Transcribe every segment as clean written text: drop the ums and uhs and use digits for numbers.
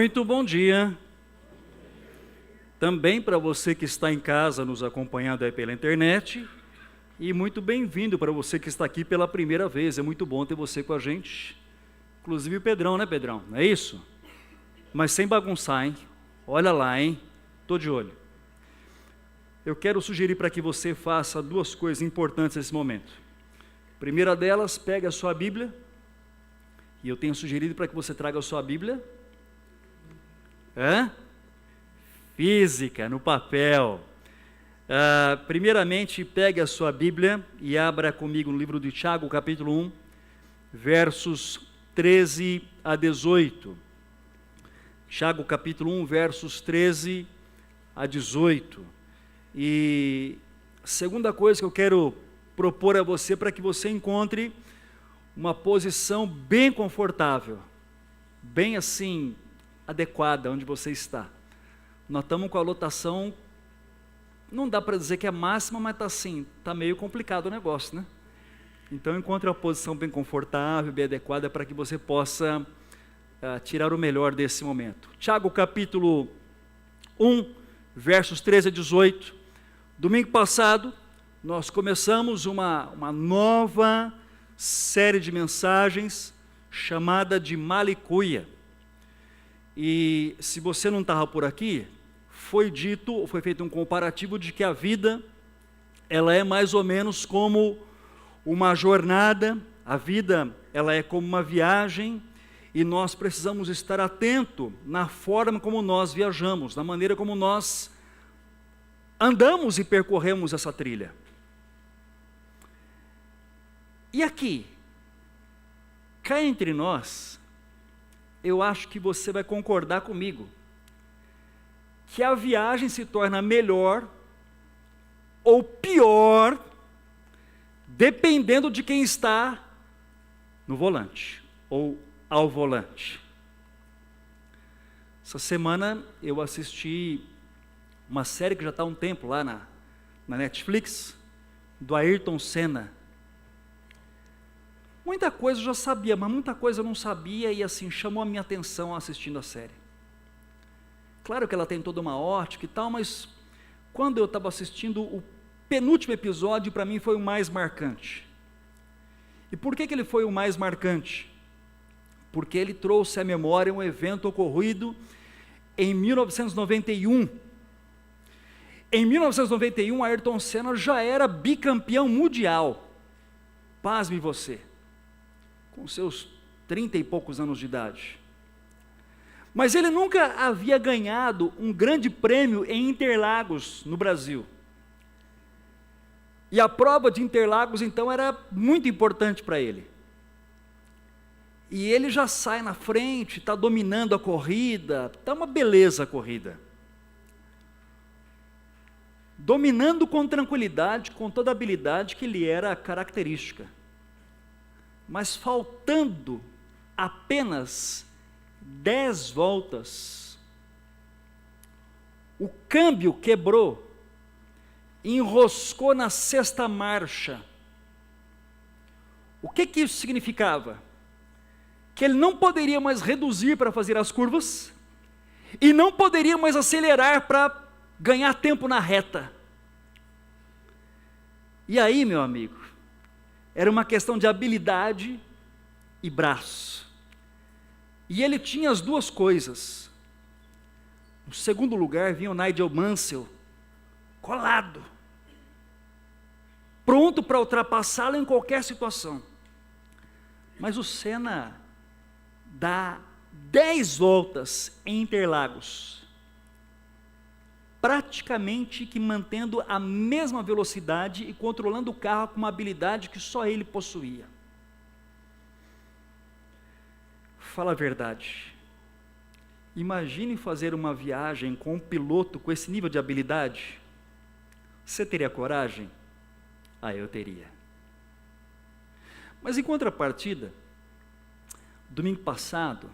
Muito bom dia. Também para você que está em casa nos acompanhando aí pela internet. E muito bem-vindo para você que está aqui pela primeira vez. É muito bom ter você com a gente. Inclusive o Pedrão, né, Pedrão? Não é isso? Mas sem bagunçar, hein? Olha lá, hein? Estou de olho. Eu quero sugerir para que você faça duas coisas importantes nesse momento. A primeira delas, pegue a sua Bíblia. E eu tenho sugerido para que você traga a sua Bíblia. Física, no papel. Primeiramente, pegue a sua Bíblia e abra comigo no livro de Tiago, capítulo 1, versos 13 a 18. Tiago, capítulo 1, versos 13 a 18. E a segunda coisa que eu quero propor a você, para que você encontre uma posição bem confortável, bem assim, adequada onde você está. Nós estamos com a lotação, não dá para dizer que é máxima, mas está assim, está meio complicado o negócio, né? Então encontre uma posição bem confortável, bem adequada, para que você possa tirar o melhor desse momento. Tiago capítulo 1, versos 13 a 18. Domingo passado, nós começamos uma nova série de mensagens, chamada de Malicuia. E se você não estava por aqui, foi feito um comparativo de que a vida, ela é mais ou menos como uma jornada, a vida, ela é como uma viagem, e nós precisamos estar atento na forma como nós viajamos, na maneira como nós andamos e percorremos essa trilha. E aqui, cá entre nós, eu acho que você vai concordar comigo, que a viagem se torna melhor ou pior, dependendo de quem está no volante, ou ao volante. Essa semana eu assisti uma série que já está há um tempo lá na Netflix, do Ayrton Senna. Muita coisa eu já sabia, mas muita coisa eu não sabia e assim, chamou a minha atenção assistindo a série. Claro que ela tem toda uma ótica e tal, mas quando eu estava assistindo o penúltimo episódio, para mim foi o mais marcante. E por que ele foi o mais marcante? Porque ele trouxe à memória um evento ocorrido em 1991. Em 1991, Ayrton Senna já era bicampeão mundial. Pasme você. Com seus 30 e poucos anos de idade. Mas ele nunca havia ganhado um grande prêmio em Interlagos, no Brasil. E a prova de Interlagos, então, era muito importante para ele. E ele já sai na frente, está dominando a corrida, está uma beleza a corrida. Dominando com tranquilidade, com toda a habilidade que lhe era característica. Mas faltando apenas 10 voltas, o câmbio quebrou, enroscou na sexta marcha. O que isso significava? Que ele não poderia mais reduzir para fazer as curvas, e não poderia mais acelerar para ganhar tempo na reta. E aí, meu amigo, era uma questão de habilidade e braço. E ele tinha as duas coisas. No segundo lugar vinha o Nigel Mansell, colado, pronto para ultrapassá-lo em qualquer situação. Mas o Senna dá 10 voltas em Interlagos, praticamente que mantendo a mesma velocidade e controlando o carro com uma habilidade que só ele possuía. Fala a verdade. Imagine fazer uma viagem com um piloto com esse nível de habilidade. Você teria coragem? Eu teria. Mas em contrapartida, domingo passado,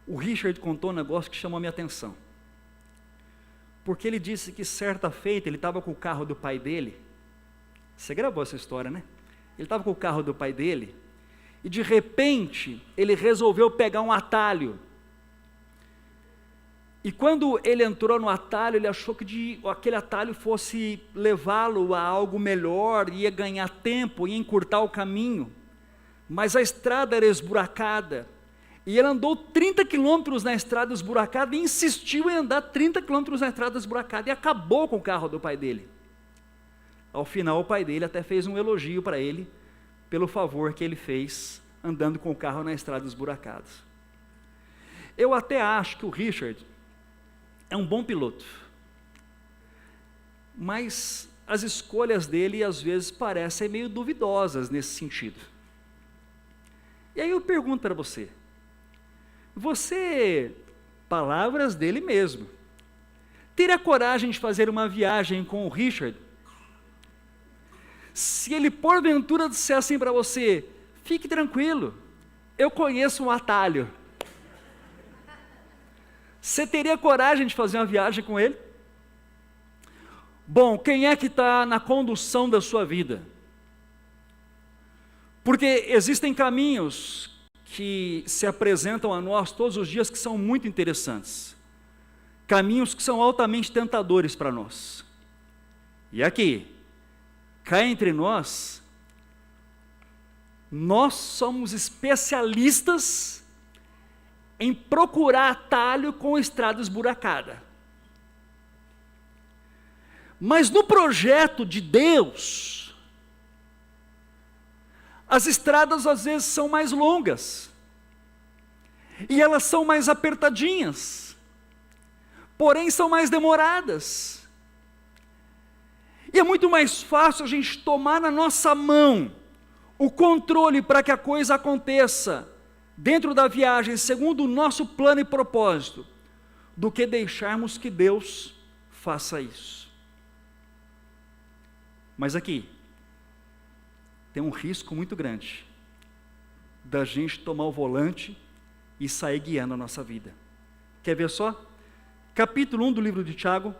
o Richard contou um negócio que chamou a minha atenção. Porque ele disse que certa feita ele estava com o carro do pai dele. Você gravou essa história, né? Ele estava com o carro do pai dele e de repente ele resolveu pegar um atalho E quando ele entrou no atalho, ele achou que aquele atalho fosse levá-lo a algo melhor, ia ganhar tempo, ia encurtar o caminho. Mas a estrada era esburacada. E ele andou 30 quilômetros na estrada esburacada e insistiu em andar 30 quilômetros na estrada esburacada e acabou com o carro do pai dele. Ao final, o pai dele até fez um elogio para ele pelo favor que ele fez andando com o carro na estrada esburacada. Eu até acho que o Richard é um bom piloto, mas as escolhas dele às vezes parecem meio duvidosas nesse sentido. E aí eu pergunto para você, palavras dele mesmo, teria coragem de fazer uma viagem com o Richard? Se ele porventura disser assim para você, fique tranquilo, eu conheço um atalho, você teria coragem de fazer uma viagem com ele? Bom, quem é que está na condução da sua vida? Porque existem caminhos que se apresentam a nós todos os dias que são muito interessantes. Caminhos que são altamente tentadores para nós. E aqui, cá entre nós somos especialistas em procurar atalho com estrada esburacada. Mas no projeto de Deus, as estradas às vezes são mais longas, e elas são mais apertadinhas, porém são mais demoradas, e é muito mais fácil a gente tomar na nossa mão o controle para que a coisa aconteça dentro da viagem, segundo o nosso plano e propósito, do que deixarmos que Deus faça isso. Mas aqui, tem um risco muito grande, da gente tomar o volante e sair guiando a nossa vida. Quer ver só? Capítulo 1 do livro de Tiago,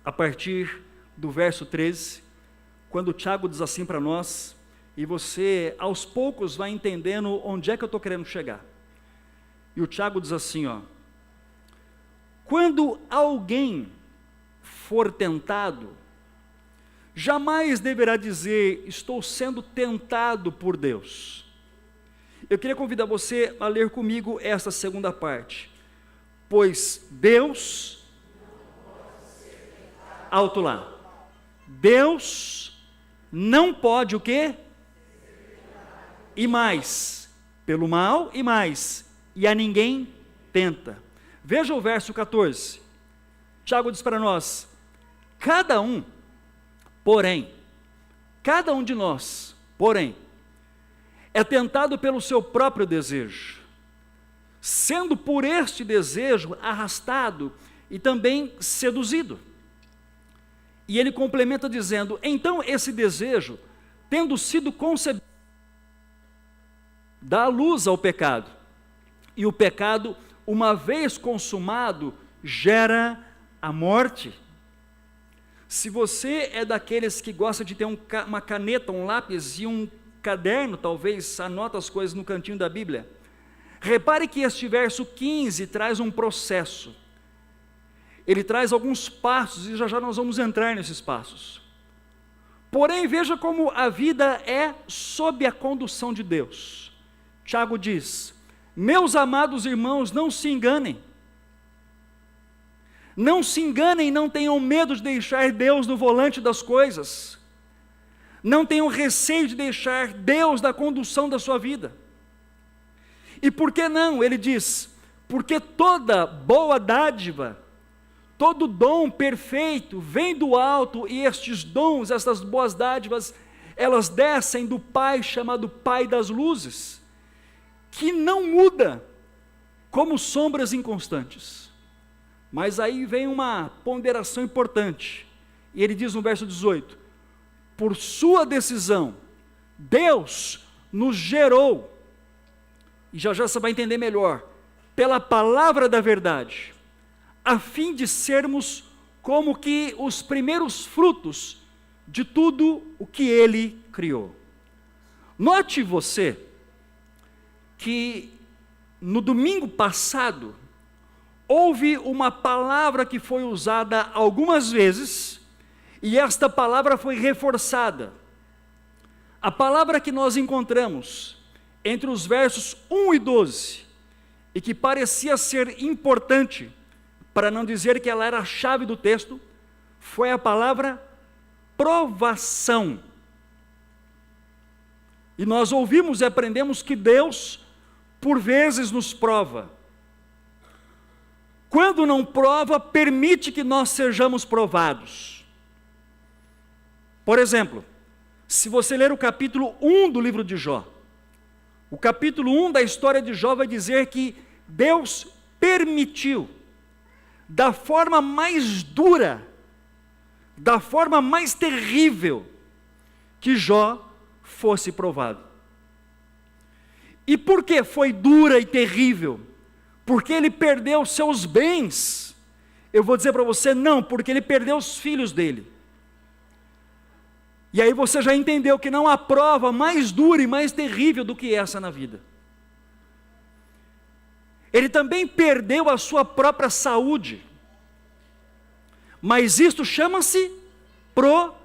a partir do verso 13, quando Tiago diz assim para nós, e você aos poucos vai entendendo onde é que eu estou querendo chegar. E o Tiago diz assim, quando alguém for tentado, jamais deverá dizer, estou sendo tentado por Deus. Eu queria convidar você a ler comigo esta segunda parte. Pois Deus, alto lá, Deus não pode o quê? E mais, pelo mal e mais, e a ninguém tenta. Veja o verso 14, Tiago diz para nós, cada um de nós, porém, é tentado pelo seu próprio desejo, sendo por este desejo arrastado e também seduzido. E ele complementa dizendo, então esse desejo, tendo sido concebido, dá luz ao pecado, e o pecado, uma vez consumado, gera a morte. Se você é daqueles que gosta de ter uma caneta, um lápis e um caderno, talvez anota as coisas no cantinho da Bíblia, repare que este verso 15 traz um processo, ele traz alguns passos, e já nós vamos entrar nesses passos. Porém, veja como a vida é sob a condução de Deus. Tiago diz, meus amados irmãos, não se enganem, não tenham medo de deixar Deus no volante das coisas, não tenham receio de deixar Deus na condução da sua vida. E por que não? Ele diz, porque toda boa dádiva, todo dom perfeito vem do alto, e estes dons, estas boas dádivas, elas descem do Pai chamado Pai das luzes, que não muda como sombras inconstantes. Mas aí vem uma ponderação importante, e ele diz no verso 18, por sua decisão, Deus nos gerou, e já você vai entender melhor, pela palavra da verdade, a fim de sermos como que os primeiros frutos de tudo o que Ele criou. Note você, que no domingo passado, houve uma palavra que foi usada algumas vezes, e esta palavra foi reforçada. A palavra que nós encontramos entre os versos 1 e 12, e que parecia ser importante, para não dizer que ela era a chave do texto, foi a palavra provação. E nós ouvimos e aprendemos que Deus, por vezes, nos prova. Quando não prova, permite que nós sejamos provados. Por exemplo, se você ler o capítulo 1 do livro de Jó, o capítulo 1 da história de Jó vai dizer que Deus permitiu, da forma mais dura, da forma mais terrível, que Jó fosse provado. E por que foi dura e terrível? Porque ele perdeu seus bens. Eu vou dizer para você, não, porque ele perdeu os filhos dele. E aí você já entendeu que não há prova mais dura e mais terrível do que essa na vida. Ele também perdeu a sua própria saúde. Mas isto chama-se provação.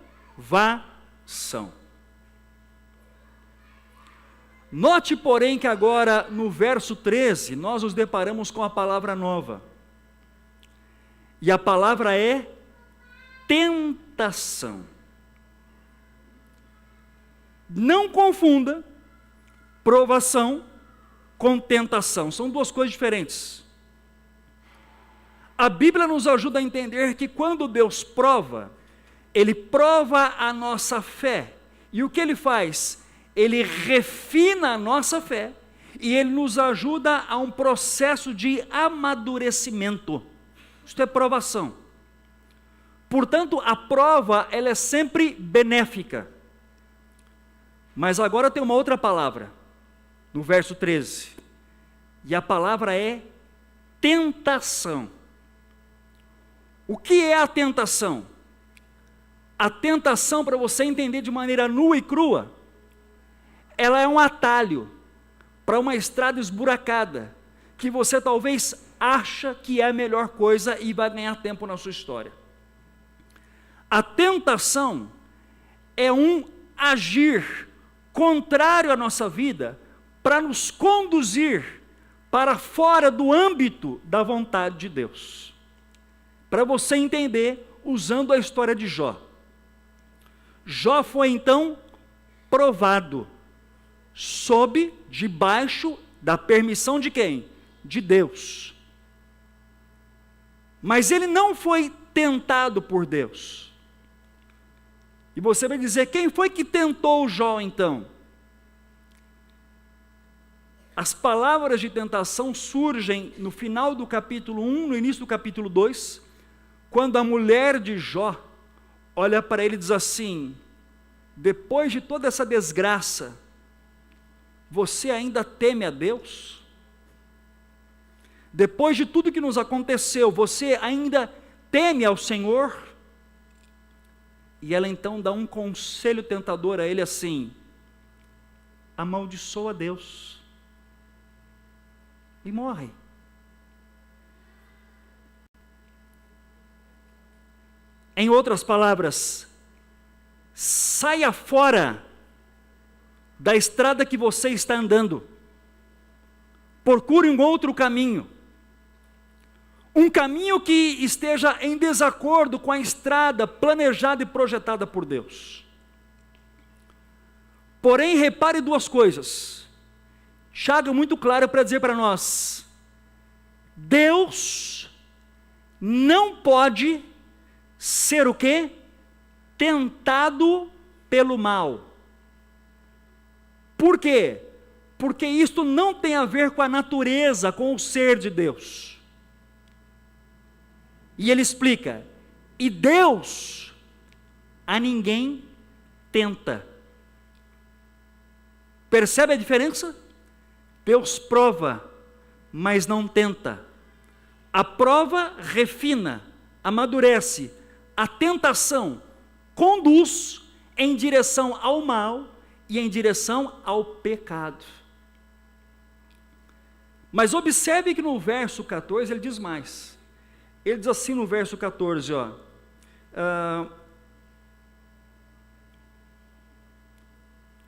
Note, porém, que agora no verso 13, nós nos deparamos com a palavra nova. E a palavra é tentação. Não confunda provação com tentação, são duas coisas diferentes. A Bíblia nos ajuda a entender que quando Deus prova, Ele prova a nossa fé. E o que Ele faz? Ele refina a nossa fé e Ele nos ajuda a um processo de amadurecimento. Isto é provação. Portanto, a prova, ela é sempre benéfica. Mas agora tem uma outra palavra, no verso 13. E a palavra é tentação. O que é a tentação? A tentação, para você entender de maneira nua e crua, ela é um atalho para uma estrada esburacada, que você talvez acha que é a melhor coisa e vai ganhar tempo na sua história. A tentação é um agir contrário à nossa vida, para nos conduzir para fora do âmbito da vontade de Deus. Para você entender, usando a história de Jó. Jó foi então provado, debaixo da permissão de quem? De Deus. Mas ele não foi tentado por Deus. E você vai dizer, quem foi que tentou Jó então? As palavras de tentação surgem no final do capítulo 1, no início do capítulo 2, quando a mulher de Jó olha para ele e diz assim, depois de toda essa desgraça, você ainda teme a Deus? Depois de tudo que nos aconteceu, você ainda teme ao Senhor? E ela então dá um conselho tentador a ele assim, amaldiçoa Deus e morre. Em outras palavras, saia fora da estrada que você está andando, procure um outro caminho, um caminho que esteja em desacordo com a estrada planejada e projetada por Deus. Porém, repare duas coisas. Tiago é muito claro para dizer para nós, Deus não pode ser o quê? Tentado pelo mal. Por quê? Porque isto não tem a ver com a natureza, com o ser de Deus. E ele explica, e Deus a ninguém tenta. Percebe a diferença? Deus prova, mas não tenta. A prova refina, amadurece. A tentação conduz em direção ao mal e em direção ao pecado. Mas observe que no verso 14 ele diz mais. Ele diz assim no verso 14, ó.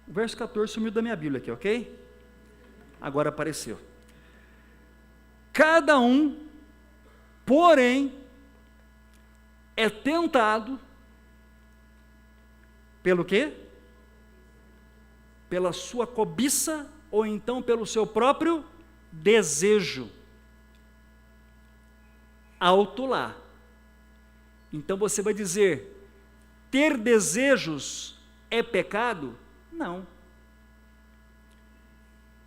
O verso 14 sumiu da minha Bíblia aqui, ok? Agora apareceu. Cada um, porém, é tentado pelo quê? Pela sua cobiça ou então pelo seu próprio desejo. Alto lá. Então você vai dizer, ter desejos é pecado? Não.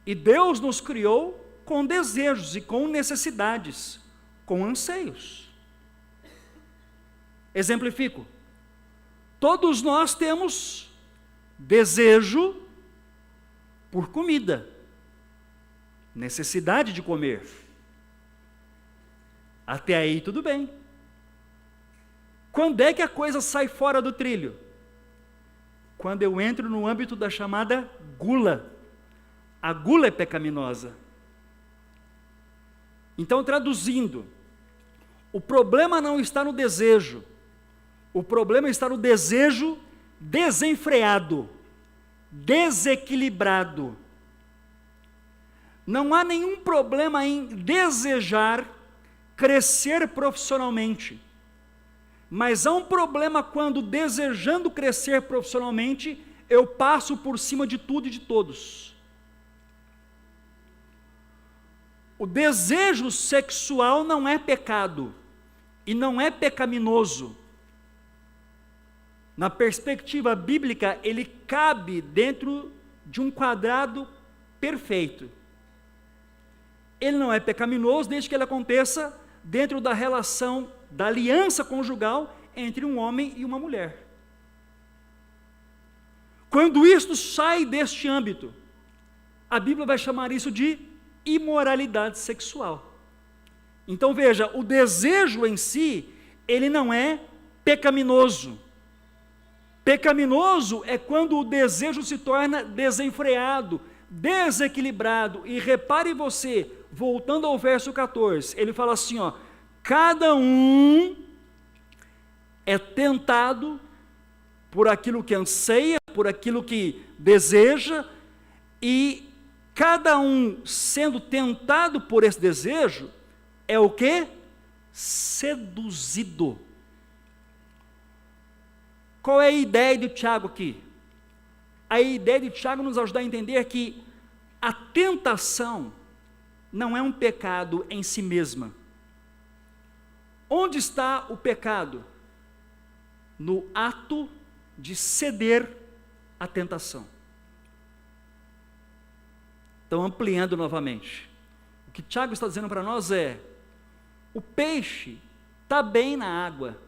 E Deus nos criou com desejos e com necessidades, com anseios. Exemplifico. Todos nós temos desejo por comida, necessidade de comer. Até aí tudo bem. Quando é que a coisa sai fora do trilho? Quando eu entro no âmbito da chamada gula. A gula é pecaminosa. Então, traduzindo, o problema não está no desejo, o problema está no desejo desenfreado, desequilibrado. Não há nenhum problema em desejar crescer profissionalmente, mas há um problema quando, desejando crescer profissionalmente, eu passo por cima de tudo e de todos. O desejo sexual não é pecado e não é pecaminoso. Na perspectiva bíblica, ele cabe dentro de um quadrado perfeito. Ele não é pecaminoso desde que ele aconteça dentro da relação, da aliança conjugal entre um homem e uma mulher. Quando isto sai deste âmbito, a Bíblia vai chamar isso de imoralidade sexual. Então veja, o desejo em si, ele não é pecaminoso. Pecaminoso é quando o desejo se torna desenfreado, desequilibrado. E repare você, voltando ao verso 14, ele fala assim, ó, cada um é tentado por aquilo que anseia, por aquilo que deseja, e cada um sendo tentado por esse desejo, é o quê? Seduzido. Qual é a ideia de Tiago aqui? A ideia de Tiago nos ajuda a entender que a tentação não é um pecado em si mesma. Onde está o pecado? No ato de ceder à tentação. Então, ampliando novamente, o que Tiago está dizendo para nós é, o peixe está bem na água,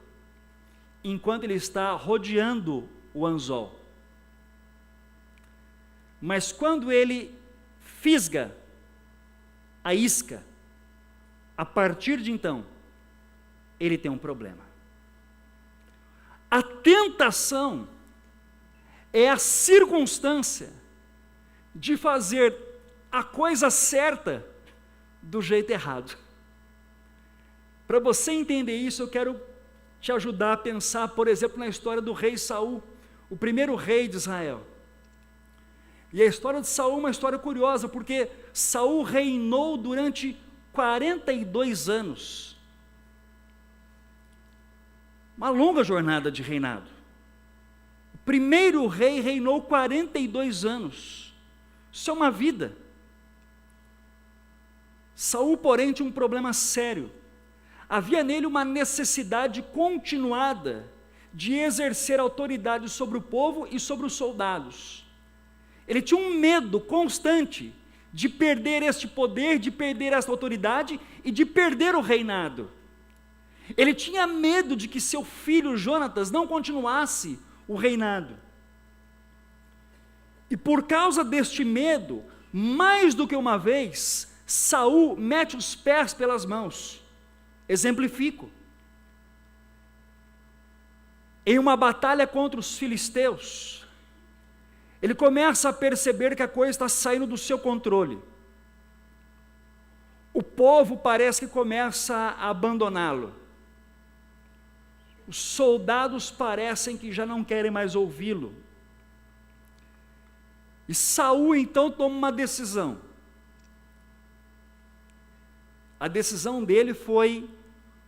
enquanto ele está rodeando o anzol. Mas quando ele fisga a isca, a partir de então, ele tem um problema. A tentação é a circunstância de fazer a coisa certa do jeito errado. Para você entender isso, eu quero te ajudar a pensar, por exemplo, na história do rei Saul, o primeiro rei de Israel. E a história de Saul é uma história curiosa, porque Saul reinou durante 42 anos. Uma longa jornada de reinado. O primeiro rei reinou 42 anos. Isso é uma vida. Saul, porém, tinha um problema sério. Havia nele uma necessidade continuada de exercer autoridade sobre o povo e sobre os soldados. Ele tinha um medo constante de perder este poder, de perder esta autoridade e de perder o reinado. Ele tinha medo de que seu filho Jonatas não continuasse o reinado. E por causa deste medo, mais do que uma vez, Saul mete os pés pelas mãos. Exemplifico. Em uma batalha contra os filisteus, ele começa a perceber que a coisa está saindo do seu controle. o povo parece que começa a abandoná-lo. Os soldados parecem que já não querem mais ouvi-lo. E Saul então toma uma decisão. A decisão dele foi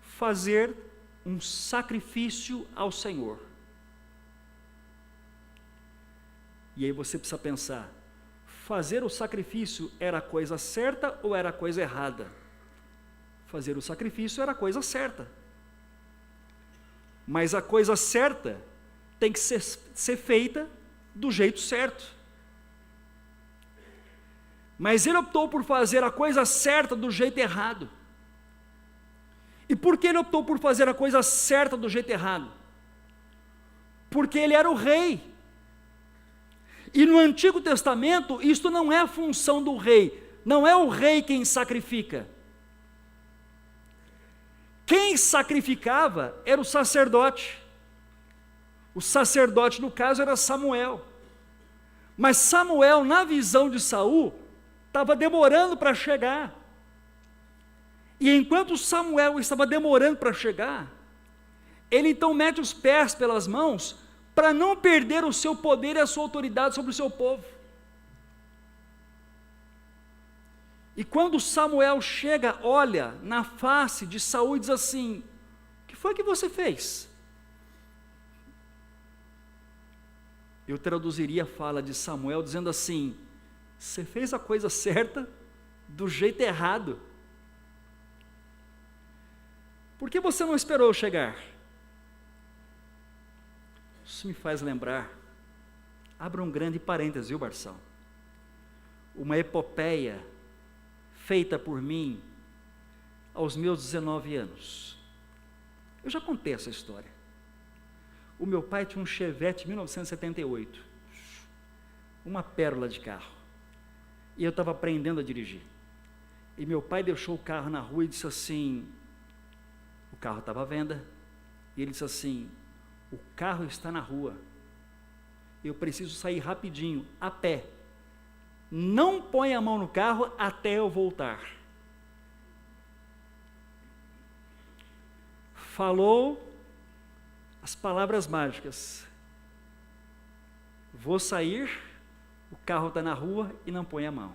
fazer um sacrifício ao Senhor. E aí você precisa pensar, fazer o sacrifício era a coisa certa ou era a coisa errada? Fazer o sacrifício era a coisa certa. Mas a coisa certa tem que ser feita do jeito certo. Mas ele optou por fazer a coisa certa do jeito errado. E por que ele optou por fazer a coisa certa do jeito errado? Porque ele era o rei. E no Antigo Testamento, isto não é a função do rei. Não é o rei quem sacrifica. Quem sacrificava era o sacerdote. O sacerdote, no caso, era Samuel. Mas Samuel, na visão de Saul, estava demorando para chegar. E enquanto Samuel estava demorando para chegar, ele então mete os pés pelas mãos para não perder o seu poder e a sua autoridade sobre o seu povo. E quando Samuel chega, olha na face de Saul e diz assim: o que foi que você fez? Eu traduziria a fala de Samuel dizendo assim: você fez a coisa certa do jeito errado. Por que você não esperou eu chegar? Isso me faz lembrar, abra um grande parêntese, viu, Barção? Uma epopeia feita por mim aos meus 19 anos. Eu já contei essa história. O meu pai tinha um Chevette 1978, uma pérola de carro, e eu estava aprendendo a dirigir. E meu pai deixou o carro na rua e disse assim, o carro estava à venda, e ele disse assim: o carro está na rua, eu preciso sair rapidinho, a pé, não põe a mão no carro até eu voltar. Falou as palavras mágicas: vou sair, o carro está na rua e não põe a mão.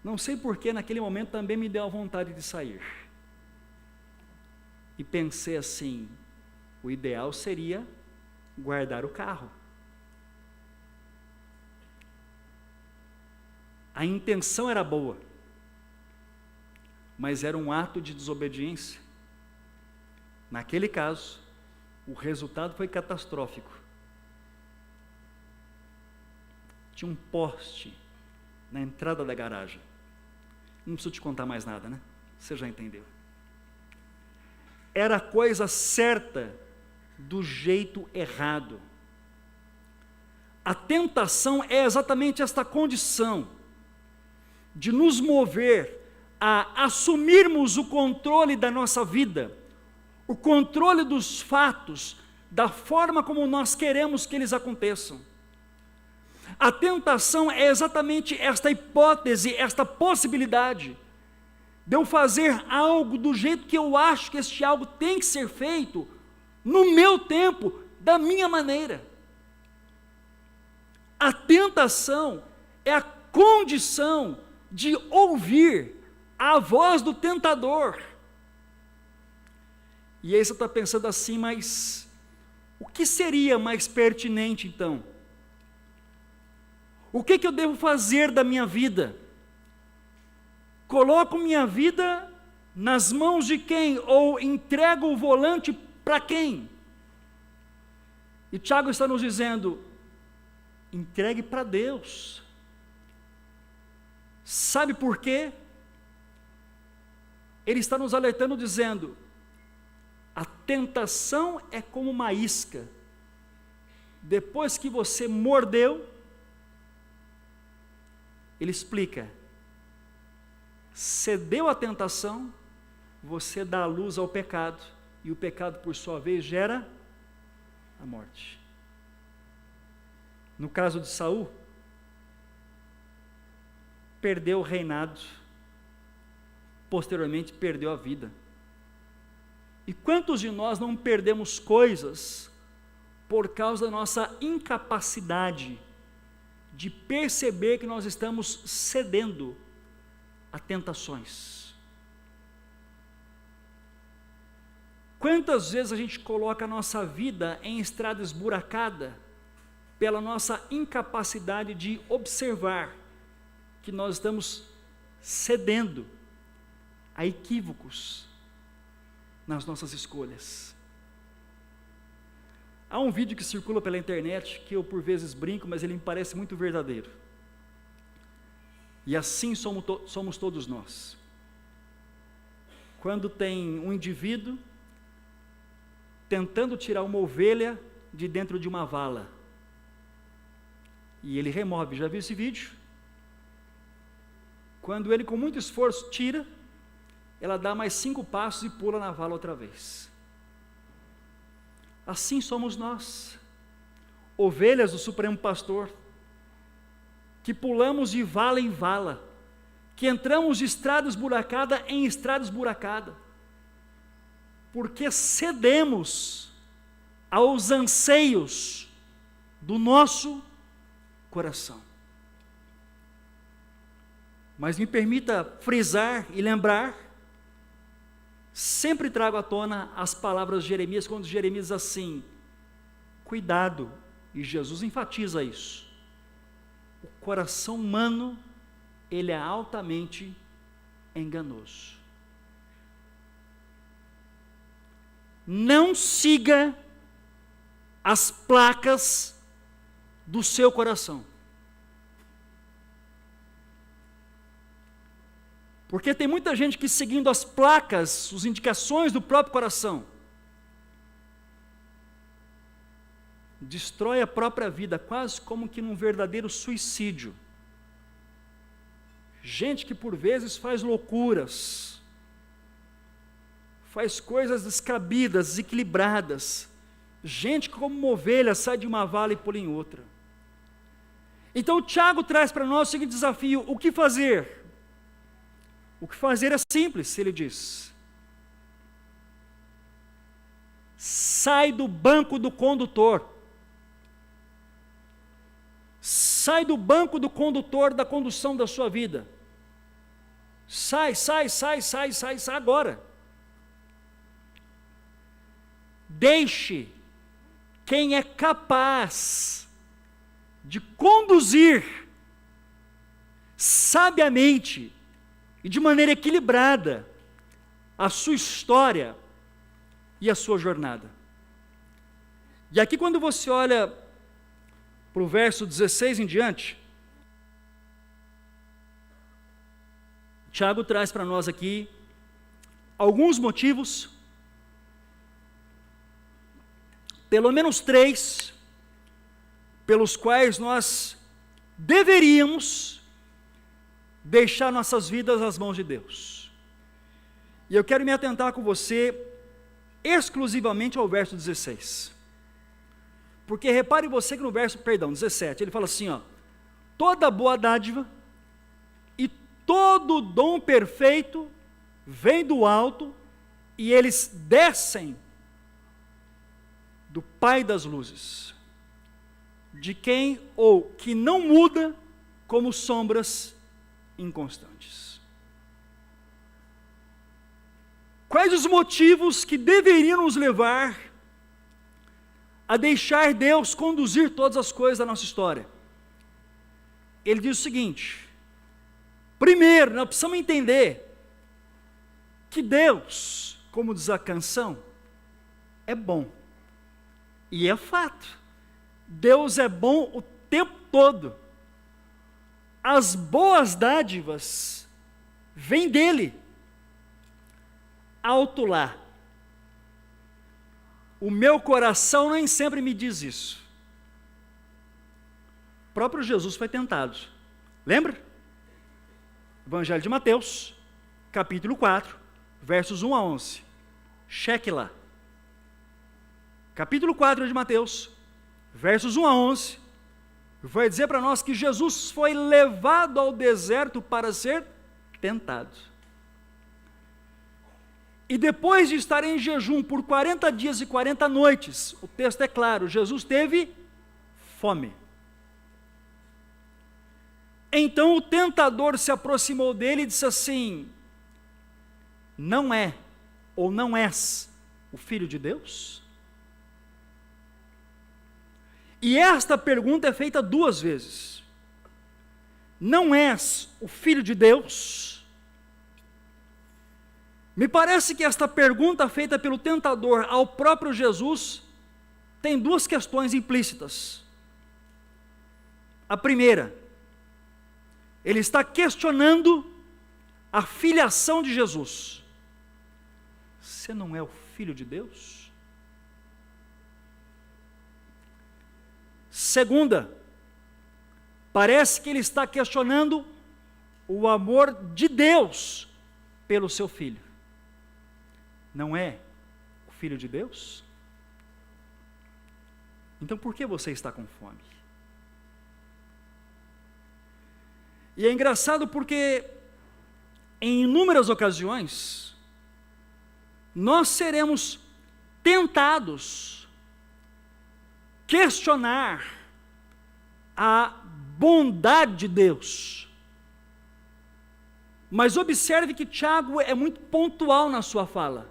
Não sei porque naquele momento também me deu a vontade de sair. E pensei assim, o ideal seria guardar o carro. A intenção era boa, mas era um ato de desobediência. Naquele caso, o resultado foi catastrófico. Tinha um poste na entrada da garagem. Não preciso te contar mais nada, né? Você já entendeu. Era a coisa certa do jeito errado. A tentação é exatamente esta condição de nos mover a assumirmos o controle da nossa vida, o controle dos fatos, da forma como nós queremos que eles aconteçam. A tentação é exatamente esta hipótese, esta possibilidade de eu fazer algo do jeito que eu acho que este algo tem que ser feito, no meu tempo, da minha maneira. A tentação é a condição de ouvir a voz do tentador. E aí você está pensando assim, mas o que seria mais pertinente então? O que eu devo fazer da minha vida? Coloco minha vida nas mãos de quem? Ou entrego o volante para quem? E Tiago está nos dizendo, entregue para Deus. Sabe por quê? Ele está nos alertando dizendo, a tentação é como uma isca. Depois que você mordeu, ele explica, cedeu à tentação, você dá luz ao pecado, e o pecado, por sua vez, gera a morte. No caso de Saul, perdeu o reinado posteriormente perdeu a vida. E quantos de nós não perdemos coisas por causa da nossa incapacidade de perceber que nós estamos cedendo a tentações? Quantas vezes a gente coloca a nossa vida em estrada esburacada pela nossa incapacidade de observar que nós estamos cedendo a equívocos nas nossas escolhas. Há um vídeo que circula pela internet, que eu por vezes brinco, mas ele me parece muito verdadeiro. E assim somos todos nós. Quando tem um indivíduo tentando tirar uma ovelha de dentro de uma vala, e ele remove, já viu esse vídeo? Quando ele com muito esforço tira, ela dá mais 5 passos e pula na vala outra vez. Assim somos nós, ovelhas do Supremo Pastor, que pulamos de vala em vala, que entramos de estrada esburacada em estrada esburacada, porque cedemos aos anseios do nosso coração. Mas me permita frisar e lembrar, sempre trago à tona as palavras de Jeremias, quando Jeremias diz assim: cuidado, e Jesus enfatiza isso, o coração humano, ele é altamente enganoso. Não siga as placas do seu coração. Porque tem muita gente que, seguindo as placas, as indicações do próprio coração, destrói a própria vida, quase como que num verdadeiro suicídio. Gente que por vezes faz loucuras, faz coisas descabidas, desequilibradas. Gente que, como uma ovelha, sai de uma vala e pula em outra. Então Tiago traz para nós o seguinte desafio: o que fazer? O que fazer é simples, ele diz: sai do banco do condutor. Sai do banco do condutor da condução da sua vida. Sai agora. Deixe quem é capaz de conduzir sabiamente e de maneira equilibrada a sua história e a sua jornada. E aqui, quando você olha para o verso 16 em diante, Tiago traz para nós aqui alguns motivos, pelo menos 3, pelos quais nós deveríamos deixar nossas vidas nas mãos de Deus. E eu quero me atentar com você exclusivamente ao verso 16. Porque repare você que no verso, 17, ele fala assim, ó: toda boa dádiva e todo dom perfeito vem do alto, e eles descem do Pai das luzes, de quem ou que não muda como sombras inconstantes. Quais os motivos que deveriam nos levar a deixar Deus conduzir todas as coisas da nossa história? Ele diz o seguinte: primeiro, nós precisamos entender que Deus, como diz a canção, é bom. E é fato. Deus é bom o tempo todo. As boas dádivas vêm dele. Alto lá. O meu coração nem sempre me diz isso. O próprio Jesus foi tentado. Lembra? Evangelho de Mateus, capítulo 4, versos 1 a 11. Cheque lá. Capítulo 4 de Mateus, versos 1 a 11, vai dizer para nós que Jesus foi levado ao deserto para ser tentado. E depois de estar em jejum por 40 dias e 40 noites, o texto é claro, Jesus teve fome. Então o tentador se aproximou dele e disse assim: não é, ou não és o Filho de Deus? E esta pergunta é feita 2 vezes. Não és o Filho de Deus? Me parece que esta pergunta feita pelo tentador ao próprio Jesus tem 2 questões implícitas. A primeira, ele está questionando a filiação de Jesus. Você não é o Filho de Deus? Segunda, parece que ele está questionando o amor de Deus pelo seu Filho. Não é o Filho de Deus? Então por que você está com fome? E é engraçado porque em inúmeras ocasiões nós seremos tentados questionar a bondade de Deus. Mas observe que Tiago é muito pontual na sua fala.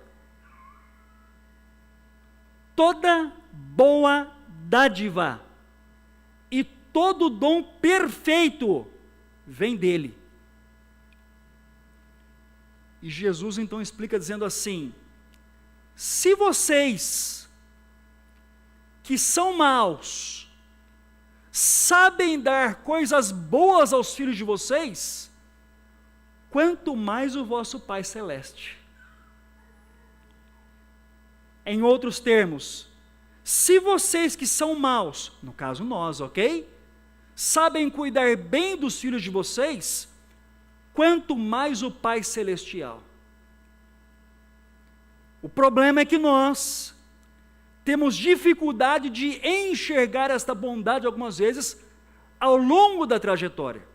Toda boa dádiva e todo dom perfeito vem dele. E Jesus então explica dizendo assim: se vocês que são maus sabem dar coisas boas aos filhos de vocês, quanto mais o vosso Pai Celeste. Em outros termos, se vocês que são maus, no caso nós, ok? Sabem cuidar bem dos filhos de vocês, quanto mais o Pai Celestial. O problema é que nós temos dificuldade de enxergar esta bondade algumas vezes ao longo da trajetória.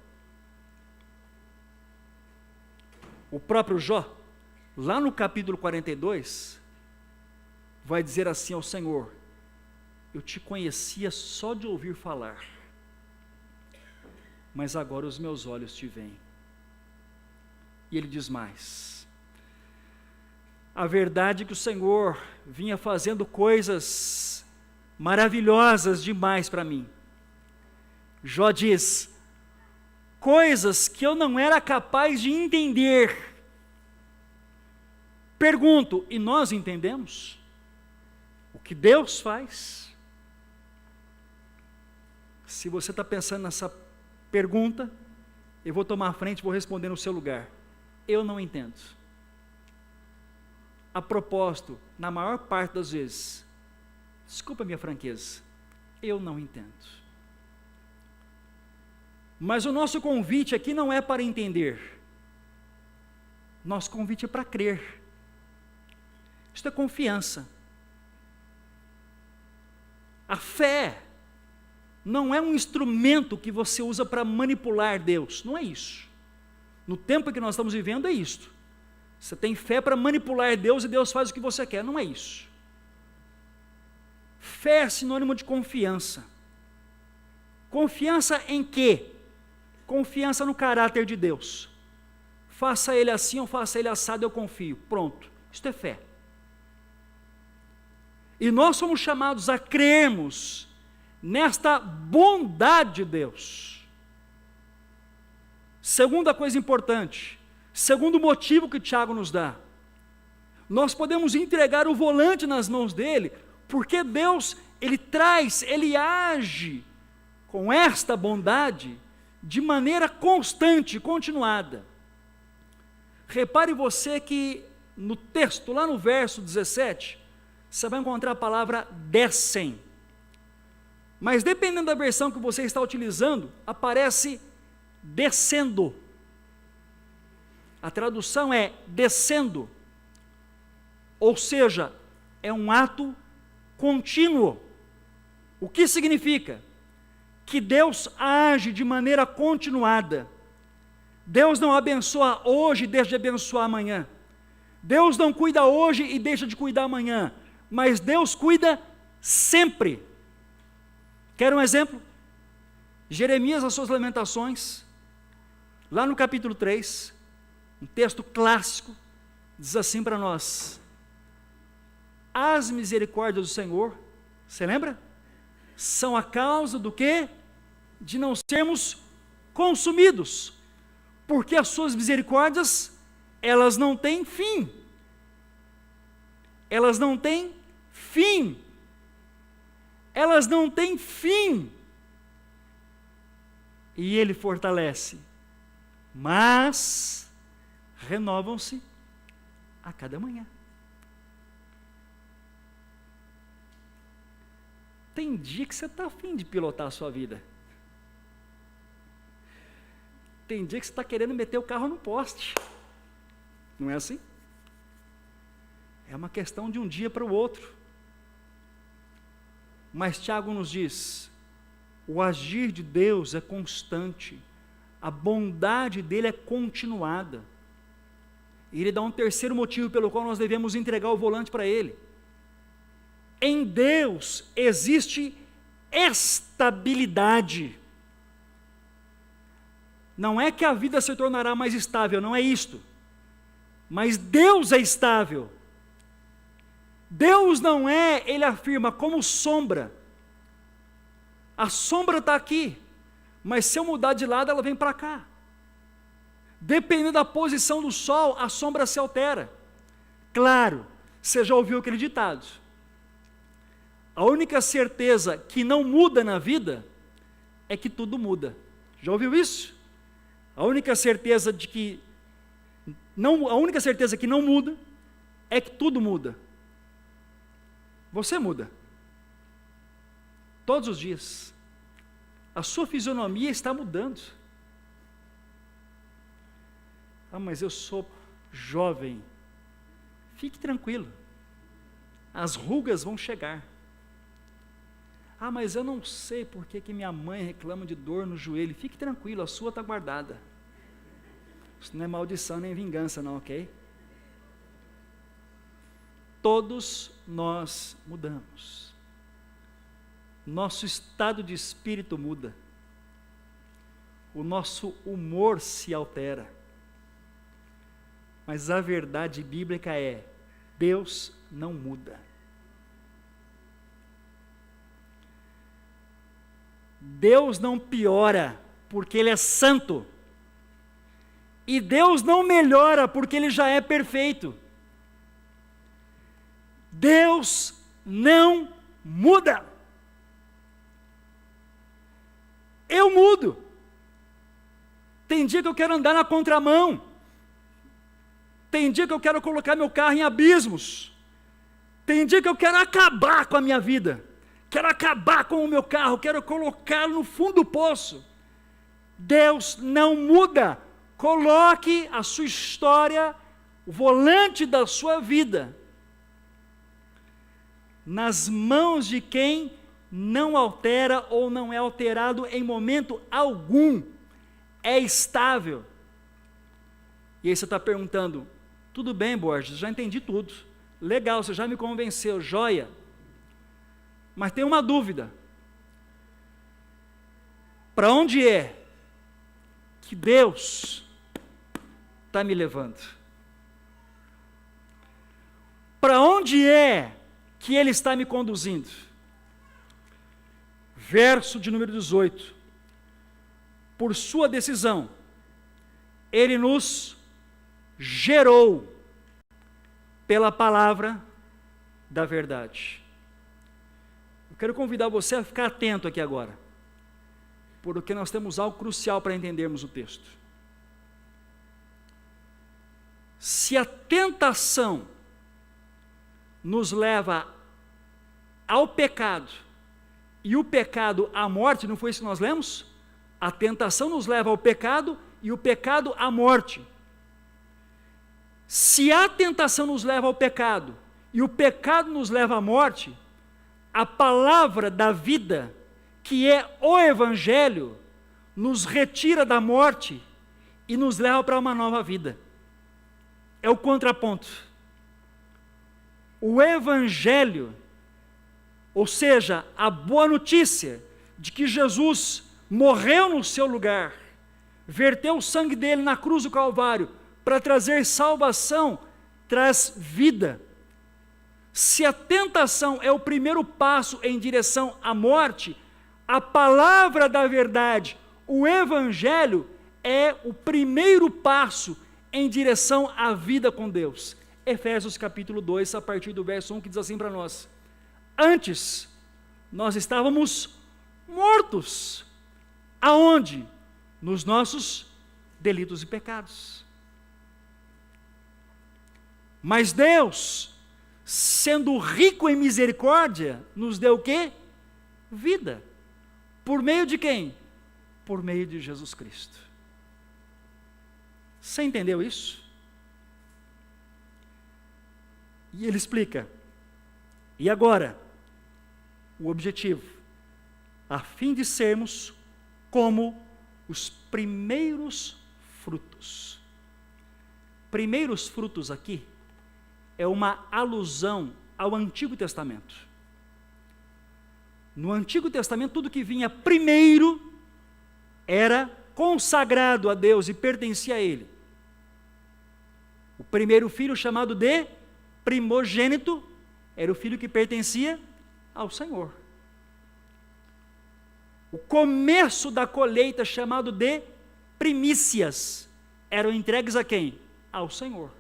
O próprio Jó, lá no capítulo 42, vai dizer assim ao Senhor: eu te conhecia só de ouvir falar, mas agora os meus olhos te veem. E ele diz mais: a verdade é que o Senhor vinha fazendo coisas maravilhosas demais para mim. Jó diz: coisas que eu não era capaz de entender. Pergunto, e nós entendemos o que Deus faz? Se você está pensando nessa pergunta, eu vou tomar a frente e vou responder no seu lugar. Eu não entendo. A propósito, na maior parte das vezes, desculpa a minha franqueza, eu não entendo. Mas o nosso convite aqui não é para entender. Nosso convite é para crer. Isto é confiança. A fé não é um instrumento que você usa para manipular Deus, não é isso. No tempo que nós estamos vivendo é isto. Você tem fé para manipular Deus e Deus faz o que você quer, não é isso. Fé é sinônimo de confiança. Confiança em quê? Confiança no caráter de Deus. Faça ele assim ou faça ele assado, eu confio. Pronto, isto é fé. E nós somos chamados a crermos nesta bondade de Deus. Segunda coisa importante, segundo motivo que Tiago nos dá, nós podemos entregar o volante nas mãos dele, porque Deus, ele traz, ele age com esta bondade de maneira constante, continuada. Repare você que no texto, lá no verso 17, você vai encontrar a palavra descem. Mas dependendo da versão que você está utilizando, aparece descendo. A tradução é descendo. Ou seja, é um ato contínuo. O que significa? Que Deus age de maneira continuada. Deus não abençoa hoje e deixa de abençoar amanhã. Deus não cuida hoje e deixa de cuidar amanhã, mas Deus cuida sempre. Quer um exemplo? Jeremias, as suas lamentações, lá no capítulo 3, um texto clássico, diz assim para nós: as misericórdias do Senhor, você lembra? São a causa do quê? De não sermos consumidos, porque as suas misericórdias, elas não têm fim. Elas não têm fim. Elas não têm fim. E Ele fortalece, mas renovam-se a cada manhã. Tem dia que você está afim de pilotar a sua vida. Tem dia que você está querendo meter o carro no poste. Não é assim? É uma questão de um dia para o outro. Mas Tiago nos diz: o agir de Deus é constante, a bondade dele é continuada. E ele dá um terceiro motivo pelo qual nós devemos entregar o volante para ele. Em Deus existe estabilidade. Não é que a vida se tornará mais estável, não é isto. Mas Deus é estável. Deus não é, ele afirma, como sombra. A sombra está aqui, mas se eu mudar de lado, ela vem para cá. Dependendo da posição do sol, a sombra se altera. Claro, você já ouviu aquele ditado: a única certeza que não muda na vida é que tudo muda. Já ouviu isso? A única certeza que não muda é que tudo muda. Você muda. Todos os dias. A sua fisionomia está mudando. Ah, mas eu sou jovem. Fique tranquilo. As rugas vão chegar. Ah, mas eu não sei por que minha mãe reclama de dor no joelho. Fique tranquilo, a sua está guardada. Isso não é maldição nem vingança não, ok? Todos nós mudamos. Nosso estado de espírito muda. O nosso humor se altera. Mas a verdade bíblica é: Deus não muda. Deus não piora porque Ele é santo. E Deus não melhora porque Ele já é perfeito. Deus não muda. Eu mudo. Tem dia que eu quero andar na contramão. Tem dia que eu quero colocar meu carro em abismos. Tem dia que eu quero acabar com a minha vida. Quero acabar com o meu carro, quero colocá-lo no fundo do poço. Deus não muda. Coloque a sua história, o volante da sua vida, nas mãos de quem não altera ou não é alterado em momento algum. É estável. E aí você está perguntando: tudo bem, Borges, já entendi tudo. Legal, você já me convenceu, joia. Mas tem uma dúvida: para onde é que Deus está me levando? Para onde é que Ele está me conduzindo? Verso de número 18: por sua decisão, Ele nos gerou pela palavra da verdade. Quero convidar você a ficar atento aqui agora, porque nós temos algo crucial para entendermos o texto. Se a tentação nos leva ao pecado, e o pecado à morte, não foi isso que nós lemos? A tentação nos leva ao pecado, e o pecado à morte. Se a tentação nos leva ao pecado, e o pecado nos leva à morte, a palavra da vida, que é o Evangelho, nos retira da morte e nos leva para uma nova vida. É o contraponto. o Evangelho, ou seja, a boa notícia de que Jesus morreu no seu lugar, verteu o sangue dele na cruz do Calvário para trazer salvação, traz vida. Se a tentação é o primeiro passo em direção à morte, a palavra da verdade, o Evangelho, é o primeiro passo em direção à vida com Deus. Efésios capítulo 2, a partir do verso 1, que diz assim para nós: antes, nós estávamos mortos. Aonde? Nos nossos delitos e pecados. Mas Deus, sendo rico em misericórdia, nos deu o quê? Vida. Por meio de quem? Por meio de Jesus Cristo. Você entendeu isso? E ele explica. E agora, o objetivo, a fim de sermos como os primeiros frutos. Primeiros frutos aqui é uma alusão ao Antigo Testamento. No Antigo Testamento, tudo que vinha primeiro era consagrado a Deus e pertencia a Ele. O primeiro filho, chamado de primogênito, era o filho que pertencia ao Senhor. O começo da colheita, chamado de primícias, eram entregues a quem? Ao Senhor.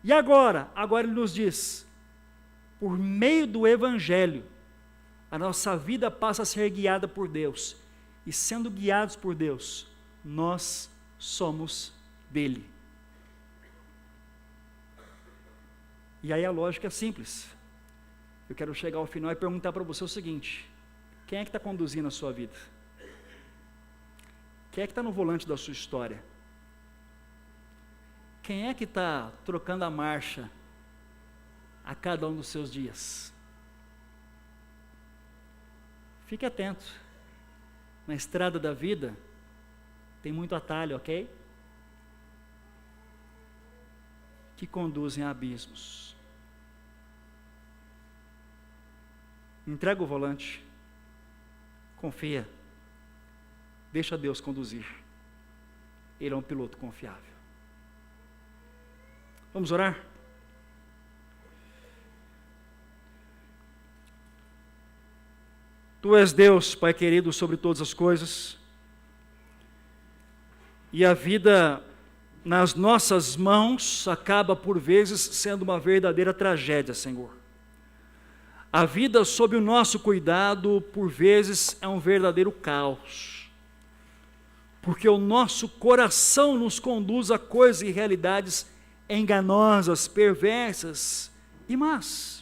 E agora ele nos diz, por meio do Evangelho, a nossa vida passa a ser guiada por Deus, e sendo guiados por Deus, nós somos dele. E aí a lógica é simples. Eu quero chegar ao final e perguntar para você o seguinte: quem é que está conduzindo a sua vida? Quem é que está no volante da sua história? Quem é que está trocando a marcha a cada um dos seus dias? Fique atento. Na estrada da vida tem muito atalho, ok? Que conduzem a abismos. Entrega o volante. Confia. Deixa Deus conduzir. Ele é um piloto confiável. Vamos orar? Tu és Deus, Pai querido, sobre todas as coisas, e a vida nas nossas mãos acaba por vezes sendo uma verdadeira tragédia, Senhor. A vida sob o nosso cuidado, por vezes, é um verdadeiro caos, porque o nosso coração nos conduz a coisas e realidades enganosas, perversas e más.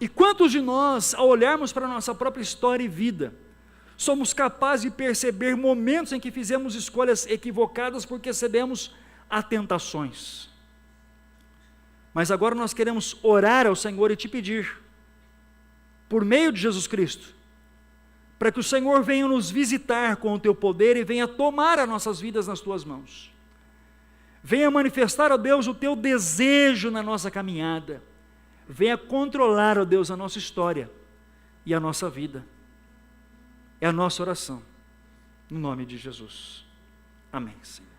E quantos de nós, ao olharmos para a nossa própria história e vida, somos capazes de perceber momentos em que fizemos escolhas equivocadas porque cedemos a tentações? Mas agora nós queremos orar ao Senhor e te pedir, por meio de Jesus Cristo, para que o Senhor venha nos visitar com o teu poder e venha tomar as nossas vidas nas tuas mãos. Venha manifestar, ó Deus, o teu desejo na nossa caminhada. Venha controlar, ó Deus, a nossa história e a nossa vida. É a nossa oração, no nome de Jesus. Amém, Senhor.